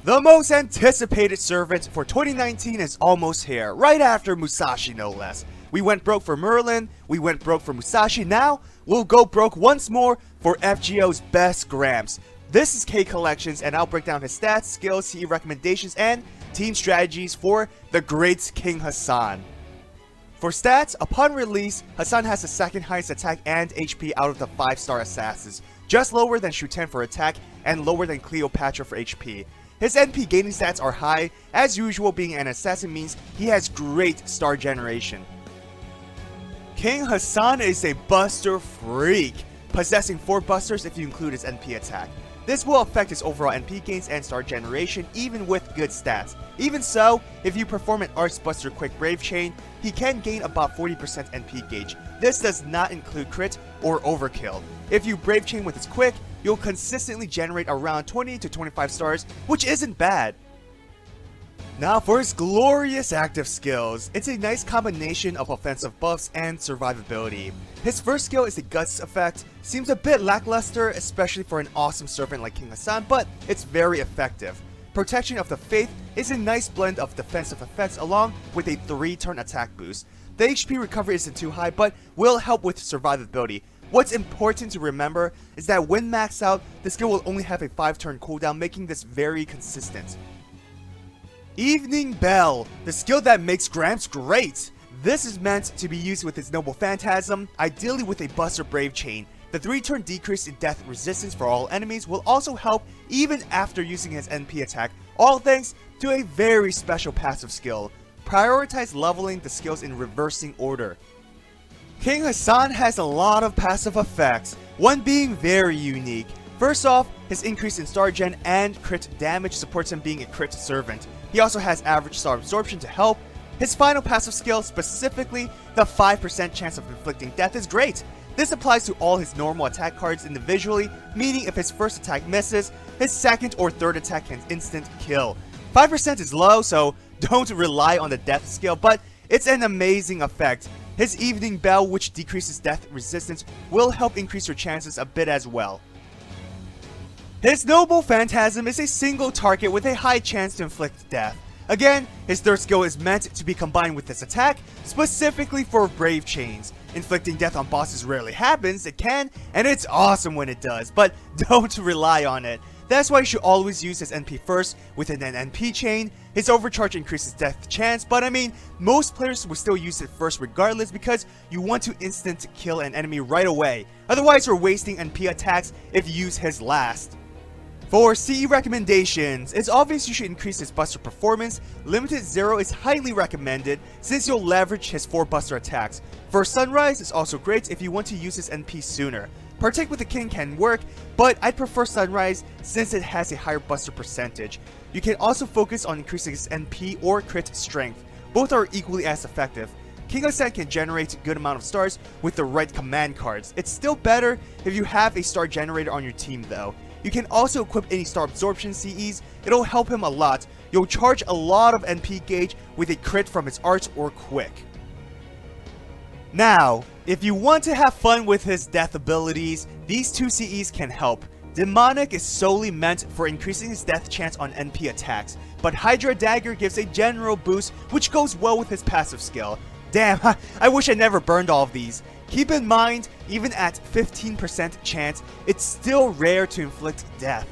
The most anticipated servant for 2019 is almost here, right after Musashi no less. We went broke for Merlin, we went broke for Musashi, now we'll go broke once more for FGO's best Gramps. This is K Collections, and I'll break down his stats, skills, CE recommendations, and team strategies for the great King Hassan. For stats, upon release, Hassan has the second highest attack and HP out of the 5-star assassins, just lower than Shuten for attack and lower than Cleopatra for HP. His NP gaining stats are high, as usual. Being an assassin means he has great star generation. King Hassan is a buster freak, possessing 4 busters if you include his NP attack. This will affect his overall NP gains and star generation even with good stats. Even so, if you perform an Arts Buster Quick Brave Chain, he can gain about 40% NP gauge. This does not include crit or overkill. If you Brave Chain with his Quick, you'll consistently generate around 20 to 25 stars, which isn't bad. Now for his glorious active skills, it's a nice combination of offensive buffs and survivability. His first skill is the Guts effect. Seems a bit lackluster, especially for an awesome servant like King Hassan, but it's very effective. Protection of the Faith is a nice blend of defensive effects along with a 3-turn attack boost. The HP recovery isn't too high, but will help with survivability. What's important to remember is that when maxed out, the skill will only have a 5-turn cooldown, making this very consistent. Evening Bell, the skill that makes Gramps great. This is meant to be used with his Noble Phantasm, ideally with a Buster Brave Chain. The 3-turn decrease in death resistance for all enemies will also help even after using his NP attack, all thanks to a very special passive skill. Prioritize leveling the skills in reversing order. King Hassan has a lot of passive effects, one being very unique. First off, his increase in star gen and crit damage supports him being a crit servant. He also has average star absorption to help. His final passive skill, specifically the 5% chance of inflicting death, is great. This applies to all his normal attack cards individually, meaning if his first attack misses, his second or third attack can instant kill. 5% is low, so don't rely on the death skill, but it's an amazing effect. His Evening Bell, which decreases death resistance, will help increase your chances a bit as well. His Noble Phantasm is a single target with a high chance to inflict death. Again, his third skill is meant to be combined with this attack, specifically for Brave Chains. Inflicting death on bosses rarely happens, it can, and it's awesome when it does, but don't rely on it. That's why you should always use his NP first within an NP chain. His overcharge increases death chance, but I mean, most players will still use it first regardless because you want to instant kill an enemy right away. Otherwise, you're wasting NP attacks if you use his last. For CE recommendations, it's obvious you should increase his buster performance. Limited 0 is highly recommended since you'll leverage his 4 buster attacks. For Sunrise, it's also great if you want to use his NP sooner. Partake with the King can work, but I'd prefer Sunrise since it has a higher buster percentage. You can also focus on increasing his NP or crit strength. Both are equally as effective. King Hassan can generate a good amount of stars with the right command cards. It's still better if you have a star generator on your team though. You can also equip any star absorption CEs, it'll help him a lot. You'll charge a lot of NP gauge with a crit from his arts or quick. Now, if you want to have fun with his death abilities, these 2 CEs can help. Demonic is solely meant for increasing his death chance on NP attacks, but Hydra Dagger gives a general boost which goes well with his passive skill. Damn, I wish I never burned all of these. Keep in mind, even at 15% chance, it's still rare to inflict death.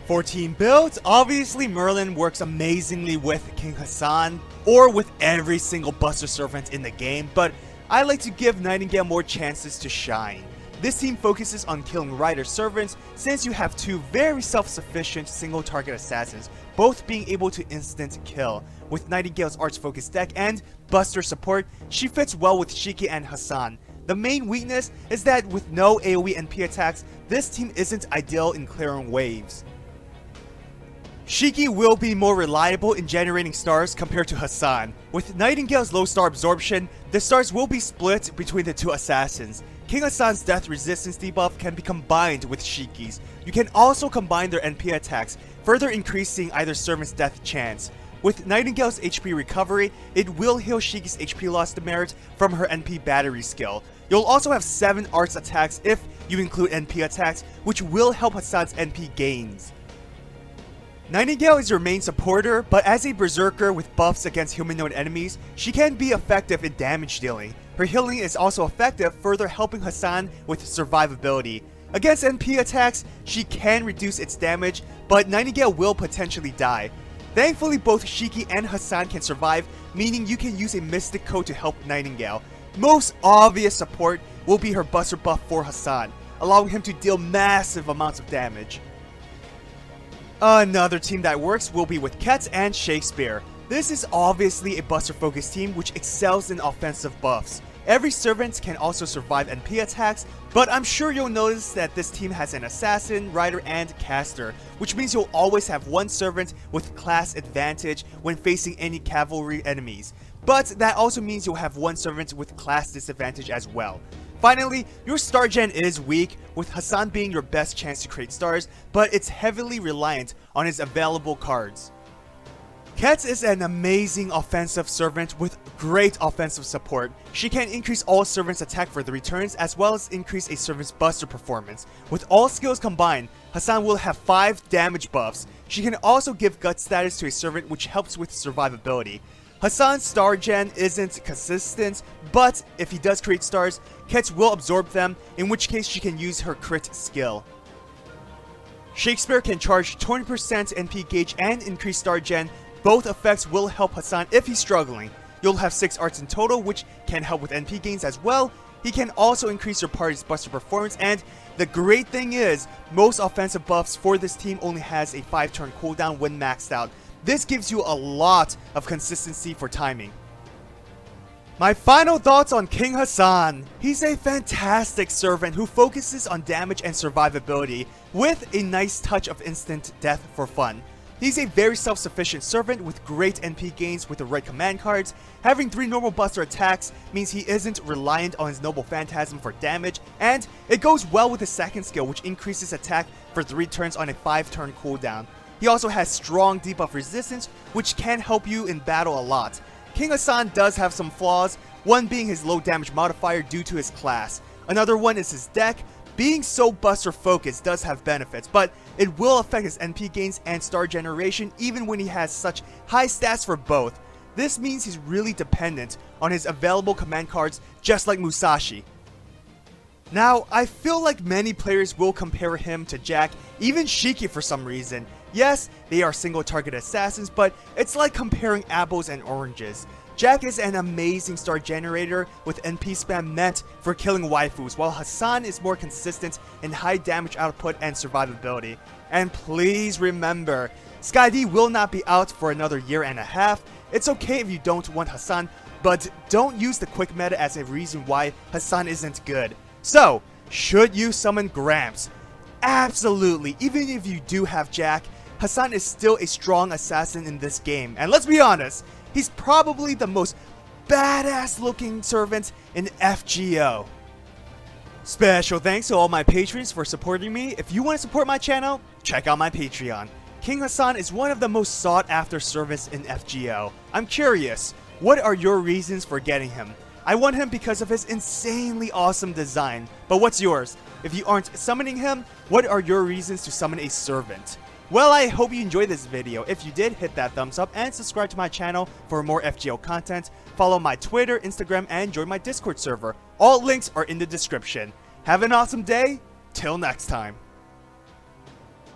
For team builds, obviously Merlin works amazingly with King Hassan, or with every single Buster Servant in the game, but I like to give Nightingale more chances to shine. This team focuses on killing Rider Servants since you have 2 very self-sufficient single target assassins, both being able to instant kill. With Nightingale's arts focused deck and Buster support, she fits well with Shiki and Hassan. The main weakness is that with no AoE NP attacks, this team isn't ideal in clearing waves. Shiki will be more reliable in generating stars compared to Hassan. With Nightingale's low star absorption, the stars will be split between the 2 assassins. King Hassan's death resistance debuff can be combined with Shiki's. You can also combine their NP attacks, further increasing either servant's death chance. With Nightingale's HP recovery, it will heal Shiki's HP loss demerit from her NP battery skill. You'll also have 7 arts attacks if you include NP attacks, which will help Hassan's NP gains. Nightingale is your main supporter, but as a berserker with buffs against humanoid enemies, she can be effective in damage dealing. Her healing is also effective, further helping Hassan with survivability. Against NP attacks, she can reduce its damage, but Nightingale will potentially die. Thankfully, both Shiki and Hassan can survive, meaning you can use a Mystic Code to help Nightingale. Most obvious support will be her Buster buff for Hassan, allowing him to deal massive amounts of damage. Another team that works will be with Katz and Shakespeare. This is obviously a Buster focused team which excels in offensive buffs. Every servant can also survive NP attacks, but I'm sure you'll notice that this team has an assassin, rider, and caster, which means you'll always have one servant with class advantage when facing any cavalry enemies. But that also means you'll have one servant with class disadvantage as well. Finally, your star gen is weak, with Hassan being your best chance to create stars, but it's heavily reliant on his available cards. Katz is an amazing offensive servant with great offensive support. She can increase all servants' attack for 3 turns as well as increase a servant's buster performance. With all skills combined, Hassan will have 5 damage buffs. She can also give gut status to a servant which helps with survivability. Hassan's star gen isn't consistent, but if he does create stars, Katz will absorb them, in which case she can use her crit skill. Shakespeare can charge 20% NP gauge and increase star gen. Both effects will help Hassan if he's struggling. You'll have 6 arts in total, which can help with NP gains as well. He can also increase your party's buster performance, and the great thing is, most offensive buffs for this team only has a 5-turn cooldown when maxed out. This gives you a lot of consistency for timing. My final thoughts on King Hassan. He's a fantastic servant who focuses on damage and survivability with a nice touch of instant death for fun. He's a very self-sufficient servant with great NP gains with the right command cards. Having 3 normal buster attacks means he isn't reliant on his Noble Phantasm for damage, and it goes well with his second skill, which increases attack for 3 turns on a 5-turn cooldown. He also has strong debuff resistance, which can help you in battle a lot. King Hassan does have some flaws, one being his low damage modifier due to his class. Another one is his deck. Being so buster focused does have benefits, but it will affect his NP gains and star generation even when he has such high stats for both. This means he's really dependent on his available command cards, just like Musashi. Now, I feel like many players will compare him to Jack, even Shiki for some reason. Yes, they are single target assassins, but it's like comparing apples and oranges. Jack is an amazing star generator with NP spam meant for killing waifus, while Hassan is more consistent in high damage output and survivability. And please remember, Sky D will not be out for another year and a half. It's okay if you don't want Hassan, but don't use the quick meta as a reason why Hassan isn't good. So, should you summon Gramps? Absolutely, even if you do have Jack, Hassan is still a strong assassin in this game. And let's be honest, he's probably the most badass looking servant in FGO. Special thanks to all my patrons for supporting me. If you want to support my channel, check out my Patreon. King Hassan is one of the most sought after servants in FGO. I'm curious, what are your reasons for getting him? I want him because of his insanely awesome design, but what's yours? If you aren't summoning him, what are your reasons to summon a servant? Well, I hope you enjoyed this video. If you did, hit that thumbs up and subscribe to my channel for more FGO content. Follow my Twitter, Instagram, and join my Discord server. All links are in the description. Have an awesome day. Till next time.